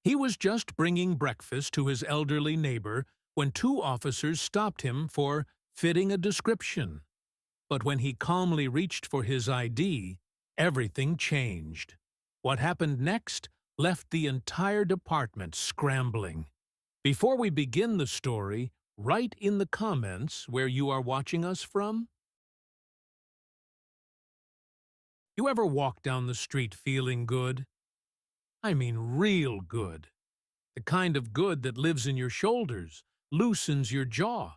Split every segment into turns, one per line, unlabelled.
He was just bringing breakfast to his elderly neighbor when two officers stopped him for fitting a description. But when he calmly reached for his ID, everything changed. What happened next left the entire department scrambling. Before we begin the story, write in the comments where you are watching us from. You ever walk down the street feeling good? I mean real good. The kind of good that lives in your shoulders, loosens your jaw,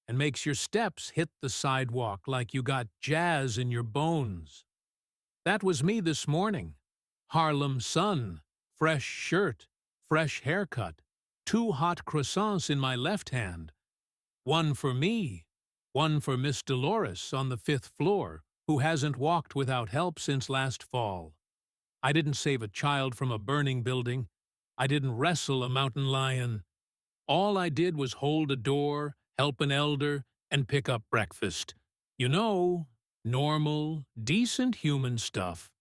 and makes your steps hit the sidewalk like you got jazz in your bones. That was me this morning. Harlem sun, fresh shirt, fresh haircut, two hot croissants in my left hand. One for me, one for Miss Dolores on the 5th floor, who hasn't walked without help since last fall. I didn't save a child from a burning building. I didn't wrestle a mountain lion. All I did was hold a door, help an elder, and pick up breakfast. You know, normal, decent human stuff.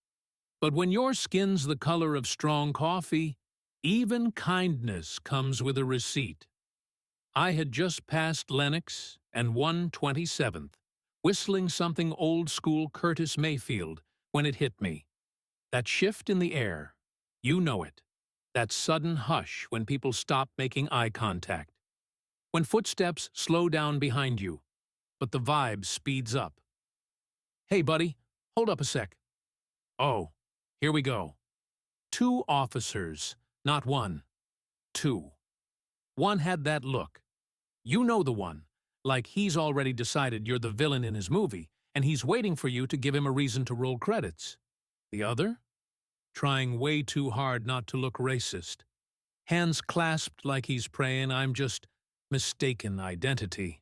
But when your skin's the color of strong coffee, even kindness comes with a receipt. I had just passed Lenox and 127th, whistling something old-school Curtis Mayfield, when it hit me. That shift in the air, you know it. That sudden hush when people stop making eye contact. When footsteps slow down behind you, but the vibe speeds up. Hey, buddy, hold up a sec. Oh, here we go. Two officers, not one. Two. One had that look. You know the one, like he's already decided you're the villain in his movie, and he's waiting for you to give him a reason to roll credits. The other? Trying way too hard not to look racist. Hands clasped like he's praying I'm just mistaken identity.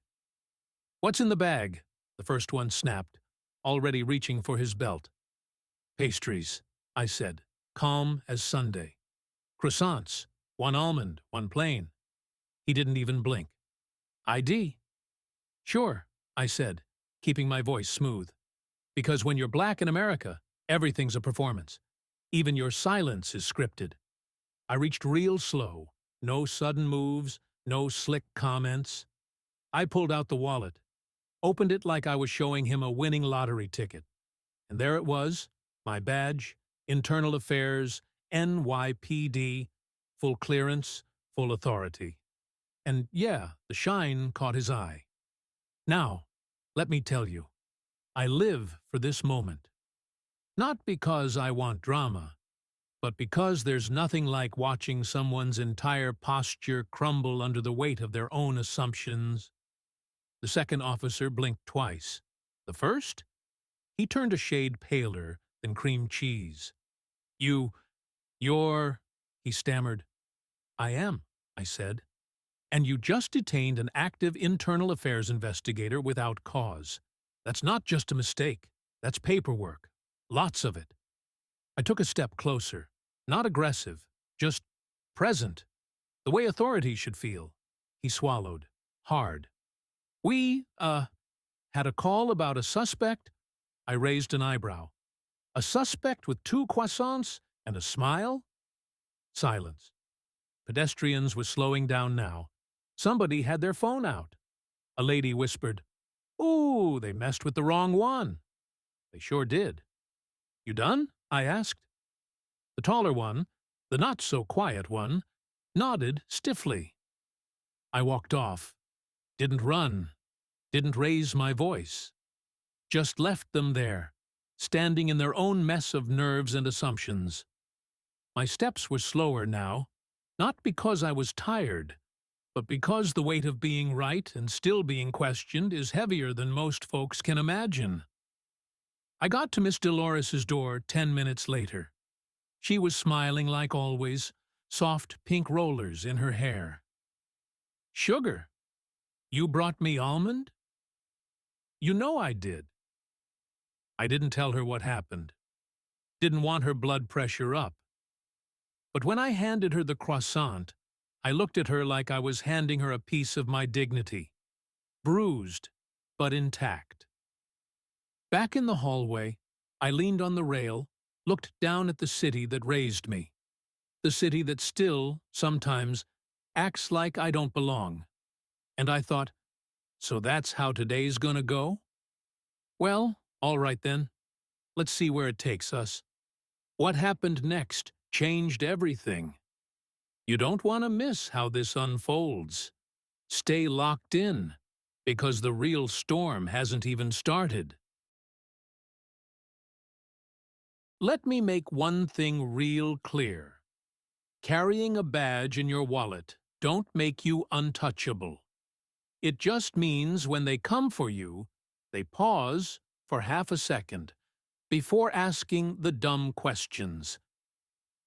What's in the bag? The first one snapped, already reaching for his belt. Pastries, I said, calm as Sunday. Croissants, one almond, one plain. He didn't even blink. ID? Sure, I said, keeping my voice smooth. Because when you're black in America, everything's a performance. Even your silence is scripted. I reached real slow. No sudden moves, no slick comments. I pulled out the wallet, opened it like I was showing him a winning lottery ticket. And there it was, my badge, Internal Affairs, NYPD, full clearance, full authority. And yeah, the shine caught his eye. Now, let me tell you, I live for this moment. Not because I want drama, but because there's nothing like watching someone's entire posture crumble under the weight of their own assumptions. The second officer blinked twice. The first? He turned a shade paler than cream cheese. You're, he stammered. I am, I said. And you just detained an active internal affairs investigator without cause. That's not just a mistake. That's paperwork. Lots of it. I took a step closer. Not aggressive, just present. The way authority should feel. He swallowed. Hard. We, had a call about a suspect? I raised an eyebrow. A suspect with two croissants and a smile? Silence. Pedestrians were slowing down now. Somebody had their phone out. A lady whispered, "Ooh, they messed with the wrong one." They sure did. You done? I asked. The taller one, the not-so-quiet one, nodded stiffly. I walked off. Didn't run. Didn't raise my voice. Just left them there, standing in their own mess of nerves and assumptions. My steps were slower now, not because I was tired, but because the weight of being right and still being questioned is heavier than most folks can imagine. I got to Miss Dolores's door 10 minutes later. She was smiling like always, soft pink rollers in her hair. Sugar, you brought me almond? You know I did. I didn't tell her what happened. Didn't want her blood pressure up. But when I handed her the croissant, I looked at her like I was handing her a piece of my dignity. Bruised, but intact. Back in the hallway, I leaned on the rail, looked down at the city that raised me. the city that still, sometimes, acts like I don't belong. And I thought, so that's how today's gonna go? Well, all right then. Let's see where it takes us. What happened next changed everything. You don't want to miss how this unfolds. Stay locked in, because the real storm hasn't even started. Let me make one thing real clear. Carrying a badge in your wallet don't make you untouchable. It just means when they come for you, they pause for half a second before asking the dumb questions.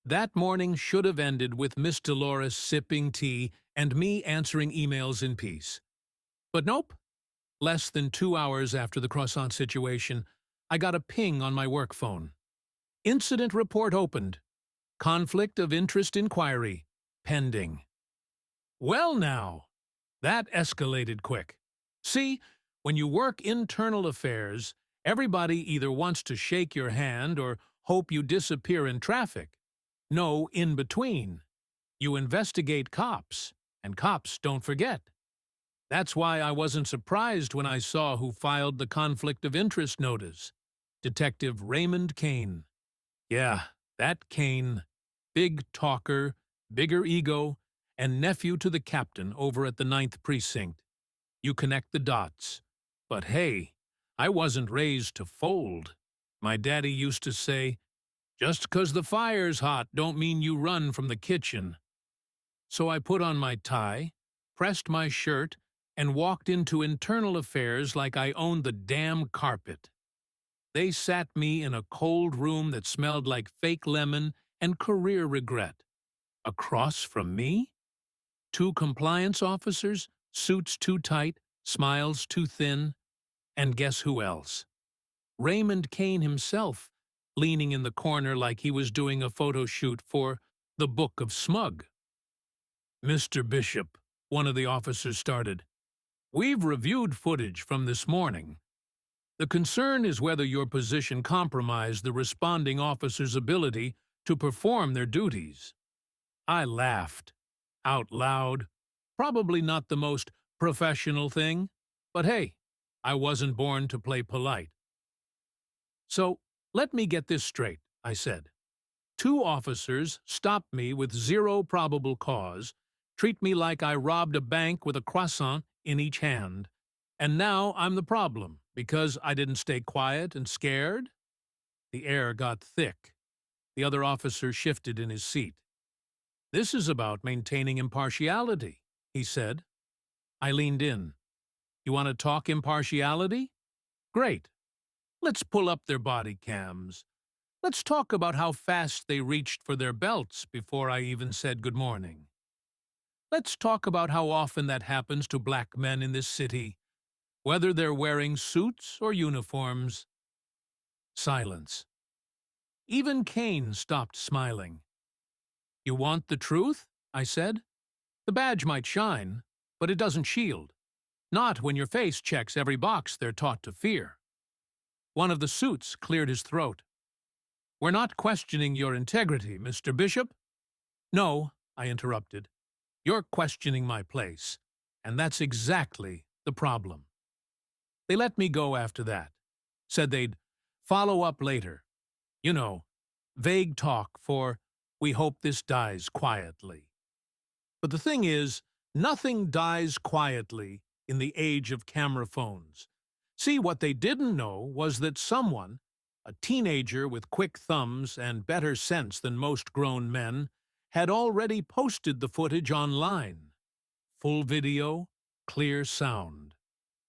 That morning should have ended with Miss Dolores sipping tea and me answering emails in peace. But nope. Less than 2 hours after the croissant situation, I got a ping on my work phone. Incident report opened. Conflict of interest inquiry pending. Well now, that escalated quick. See, when you work internal affairs, everybody either wants to shake your hand or hope you disappear in traffic. No in between. You investigate cops, and cops don't forget. That's why I wasn't surprised when I saw who filed the conflict of interest notice. Detective Raymond Kane. Yeah, that Kane. Big talker, bigger ego, and nephew to the captain over at the 9th Precinct. You connect the dots. But hey, I wasn't raised to fold. My daddy used to say, just 'cause the fire's hot don't mean you run from the kitchen. So I put on my tie, pressed my shirt, and walked into internal affairs like I owned the damn carpet. They sat me in a cold room that smelled like fake lemon and career regret. Across from me? 2 compliance officers, suits too tight, smiles too thin, and guess who else? Raymond Kane himself, leaning in the corner like he was doing a photo shoot for The Book of Smug. Mr. Bishop, one of the officers started, we've reviewed footage from this morning. The concern is whether your position compromised the responding officer's ability to perform their duties. I laughed. Out loud. Probably not the most professional thing, but hey, I wasn't born to play polite. So, let me get this straight, I said. 2 officers stopped me with 0 probable cause, treat me like I robbed a bank with a croissant in each hand, and now I'm the problem because I didn't stay quiet and scared? The air got thick. The other officer shifted in his seat. This is about maintaining impartiality, he said. I leaned in. You want to talk impartiality? Great. Let's pull up their body cams. Let's talk about how fast they reached for their belts before I even said good morning. Let's talk about how often that happens to black men in this city, whether they're wearing suits or uniforms. Silence. Even Kane stopped smiling. You want the truth? I said. The badge might shine, but it doesn't shield. Not when your face checks every box they're taught to fear. One of the suits cleared his throat. We're not questioning your integrity, Mr. Bishop. No, I interrupted. You're questioning my place, and that's exactly the problem. They let me go after that. Said they'd follow up later. You know, vague talk for, we hope this dies quietly. But the thing is, nothing dies quietly in the age of camera phones. See, what they didn't know was that someone, a teenager with quick thumbs and better sense than most grown men, had already posted the footage online. Full video, clear sound.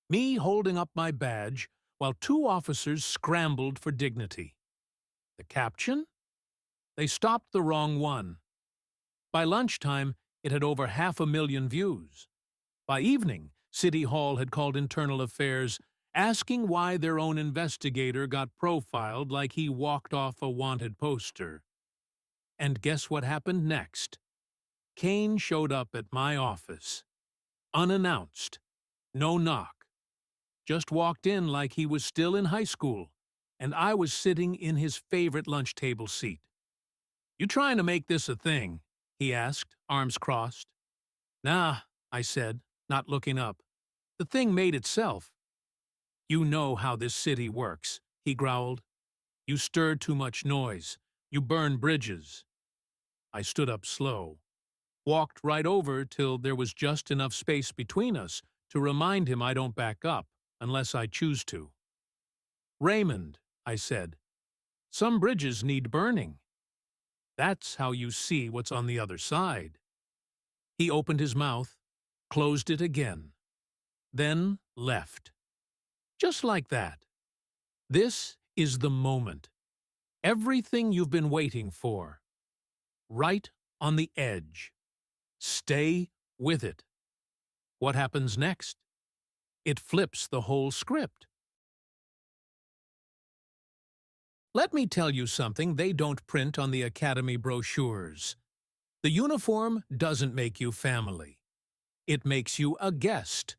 Me holding up my badge while 2 officers scrambled for dignity. The caption? They stopped the wrong one. By lunchtime, it had over 500,000 views. By evening, City Hall had called Internal Affairs, asking why their own investigator got profiled like he walked off a wanted poster. And guess what happened next? Kane showed up at my office. Unannounced. No knock. Just walked in like he was still in high school, and I was sitting in his favorite lunch table seat. "You trying to make this a thing?" he asked, arms crossed. "Nah," I said, not looking up. "The thing made itself." "You know how this city works," he growled. "You stir too much noise. You burn bridges." I stood up slow, walked right over till there was just enough space between us to remind him I don't back up unless I choose to. "Raymond," I said, "some bridges need burning. That's how you see what's on the other side." He opened his mouth, closed it again, then left. Just like that. This is the moment. Everything you've been waiting for. Right on the edge. Stay with it. What happens next? It flips the whole script. Let me tell you something they don't print on the Academy brochures. The uniform doesn't make you family. It makes you a guest.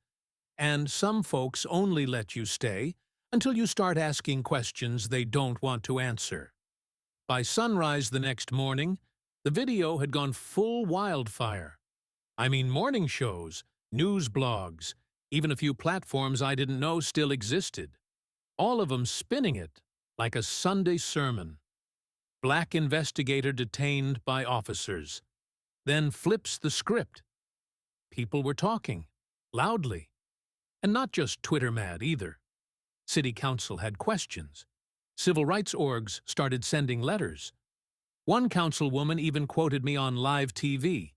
And some folks only let you stay until you start asking questions they don't want to answer. By sunrise the next morning, the video had gone full wildfire. I mean morning shows, news blogs, even a few platforms I didn't know still existed. All of them spinning it like a Sunday sermon. Black investigator detained by officers. Then flips the script. People were talking, loudly. And not just Twitter mad either. City Council had questions. Civil rights orgs started sending letters. One councilwoman even quoted me on live TV.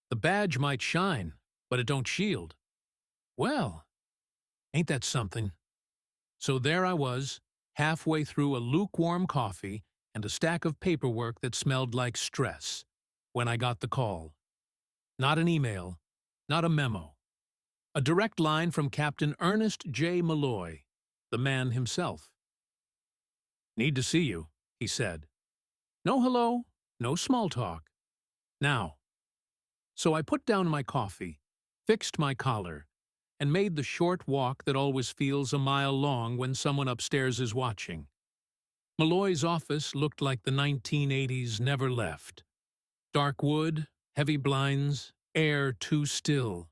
"The badge might shine, but it don't shield." Well, ain't that something? So there I was, halfway through a lukewarm coffee and a stack of paperwork that smelled like stress, when I got the call. Not an email, not a memo. A direct line from Captain Ernest J. Malloy, the man himself. "Need to see you," he said. No hello, no small talk. Now. So I put down my coffee, fixed my collar, and made the short walk that always feels a mile long when someone upstairs is watching. Malloy's office looked like the 1980s never left. Dark wood, heavy blinds, air too still.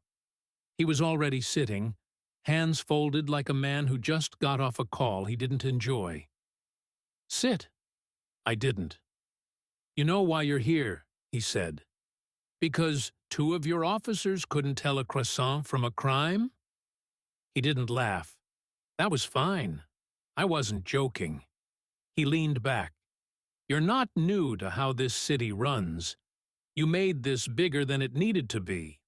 He was already sitting, hands folded like a man who just got off a call he didn't enjoy. "Sit." I didn't. "You know why you're here," he said. "Because 2 of your officers couldn't tell a croissant from a crime?" He didn't laugh. That was fine. I wasn't joking. He leaned back. "You're not new to how this city runs. You made this bigger than it needed to be."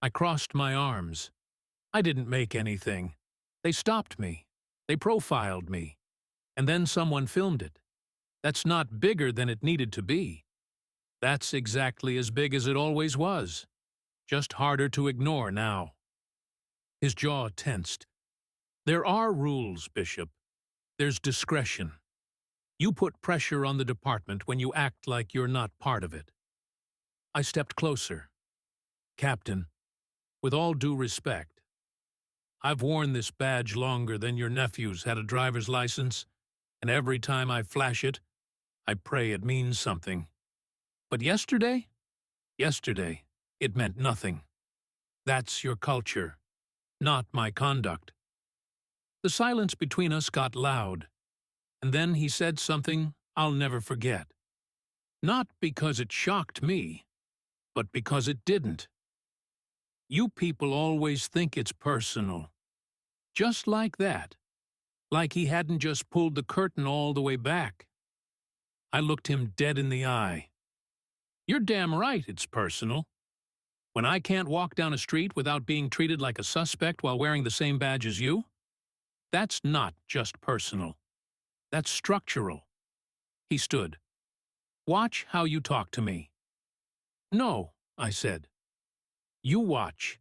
I crossed my arms. I didn't make anything. They stopped me. They profiled me. And then someone filmed it. That's not bigger than it needed to be. That's exactly as big as it always was. Just harder to ignore now. His jaw tensed. "There are rules, Bishop. There's discretion. You put pressure on the department when you act like you're not part of it." I stepped closer. "Captain, with all due respect, I've worn this badge longer than your nephew's had a driver's license, and every time I flash it, I pray it means something. But yesterday, it meant nothing. That's your culture, not my conduct." The silence between us got loud, and then he said something I'll never forget. Not because it shocked me, but because it didn't. "You people always think it's personal." Just like that. Like he hadn't just pulled the curtain all the way back. I looked him dead in the eye. "You're damn right it's personal. When I can't walk down a street without being treated like a suspect while wearing the same badge as you, that's not just personal. That's structural." He stood. "Watch how you talk to me." "No," I said. "You watch.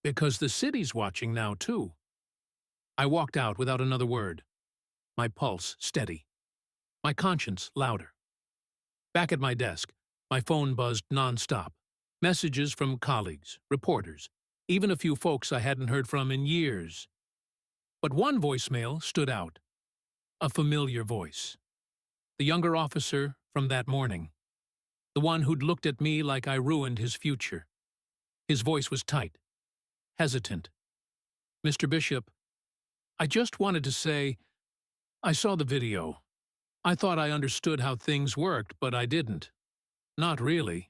Because the city's watching now, too." I walked out without another word. My pulse steady. My conscience louder. Back at my desk, my phone buzzed nonstop. Messages from colleagues, reporters, even a few folks I hadn't heard from in years. But one voicemail stood out. A familiar voice. The younger officer from that morning. the one who'd looked at me like I ruined his future. His voice was tight, hesitant. Mr. Bishop, I just wanted to say, I saw the video. I thought I understood how things worked, but I didn't. Not really.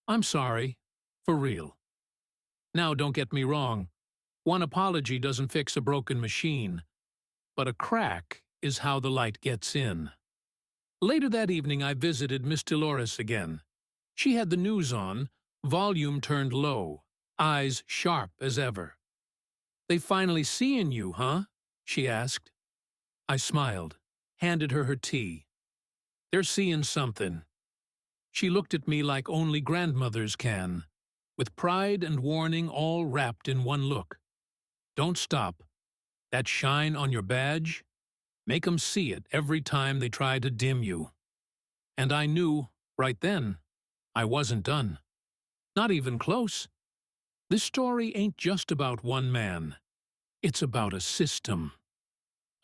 I'm sorry. For real. Now, don't get me wrong. One apology doesn't fix a broken machine, but a crack is how the light gets in. Later that evening, I visited Miss Dolores again. She had the news on, volume turned low, eyes sharp as ever. "They finally seeing you, huh?" she asked. I smiled, handed her tea. "They're seeing something." She looked at me like only grandmothers can, with pride and warning all wrapped in one look. "Don't stop. That shine on your badge? Make 'em see it every time they try to dim you." And I knew, right then, I wasn't done. Not even close. This story ain't just about one man. It's about a system.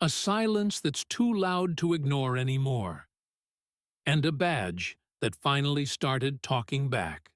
A silence that's too loud to ignore anymore. And a badge that finally started talking back.